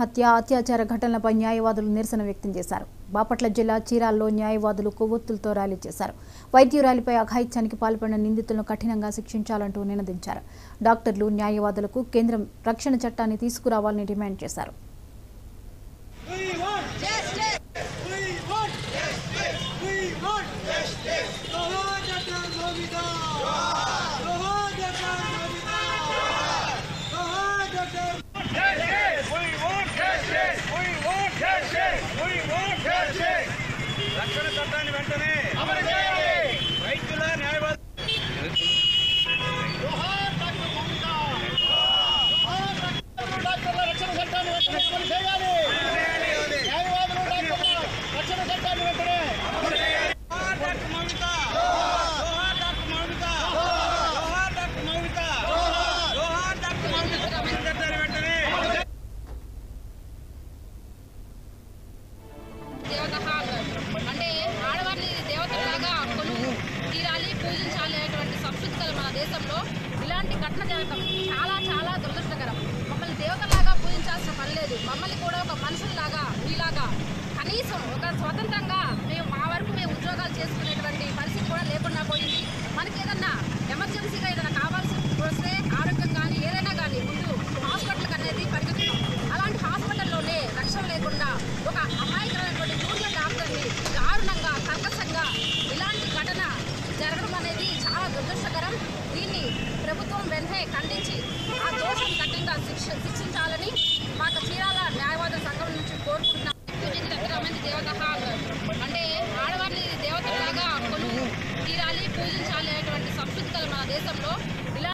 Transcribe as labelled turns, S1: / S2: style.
S1: అత్యాచార ఘటనలపై న్యాయవాదులు నిరసన వ్యక్తం చేశారు. బాపట్ల జిల్లా చీరాల్లో న్యాయవాదులు కొవ్వొత్తులతో ర్యాలీ చేశారు. వైద్యురాలిపై అఘాయిత్యానికి పాల్పడిన నిందితులను కఠినంగా శిక్షించాలంటూ నినదించారు. డాక్టర్లు, న్యాయవాదులకు కేంద్రం రక్షణ చట్టాన్ని తీసుకురావాలని డిమాండ్ చేశారు.
S2: రక్షణ చట్టాన్ని వెంటనే అమలు చేయాలి. వైద్యుల న్యాయవాదులు డాక్టర్ల రక్షణ చట్టాన్ని వెంటనే అమలు చేయాలి. న్యాయవాదులు డాక్టర్ల రక్షణ చట్టాన్ని వెంటనే అమలు చేయాలి. Doctor Moumita, doctor Moumita, doctor Moumita, doctor Moumita చట్టాన్ని వెంటనే
S3: అంటే ఆడవారిని దేవతలాగా కొలువు తీరాలి, పూజించాలి అనేటువంటి సంస్కృతి కల మన దేశంలో ఇలాంటి ఘటన జరగడం చాలా చాలా దురదృష్టకరం. మమ్మల్ని దేవతలాగా పూజించాల్సిన పని లేదు. మమ్మల్ని కూడా ఒక మనుషుల్లాగా మీలాగా కనీసం ఒక స్వతంత్రంగా మా వరకు మేము ఉద్యోగాలు చేసుకునేటువంటి పరిస్థితి కూడా లేకుండా పోయింది. మనకి ఏదన్నా ఎమర్జెన్సీగా ఏదైనా కావాల్సి వస్తే ఆరోగ్యం కానీ ఏదైనా కానీ ముందు హాస్పిటల్కి అనేది పరిగెత్తుతాం. అలాంటి హాస్పిటల్లోనే రక్షణ లేకుండా ఒక అమాయకమైనటువంటి జూనియర్ డాక్టర్ని దారుణంగా కర్కశంగా ఇలాంటి ఘటన జరగడం అనేది చాలా దురదృష్టకరం. దీన్ని ప్రభుత్వం వెంటనే ఖండించి ఆ దోషం కఠినంగా శిక్షించాలని మాకు చీరాల న్యాయవాదుల సంఘం నుంచి కోరుకుంటున్నాం. అంటే ఆడవారిని దేవతలాగా కొలువు తీరాలి, పూజించాలి అనేటువంటి సంస్కృతి కల మన దేశంలో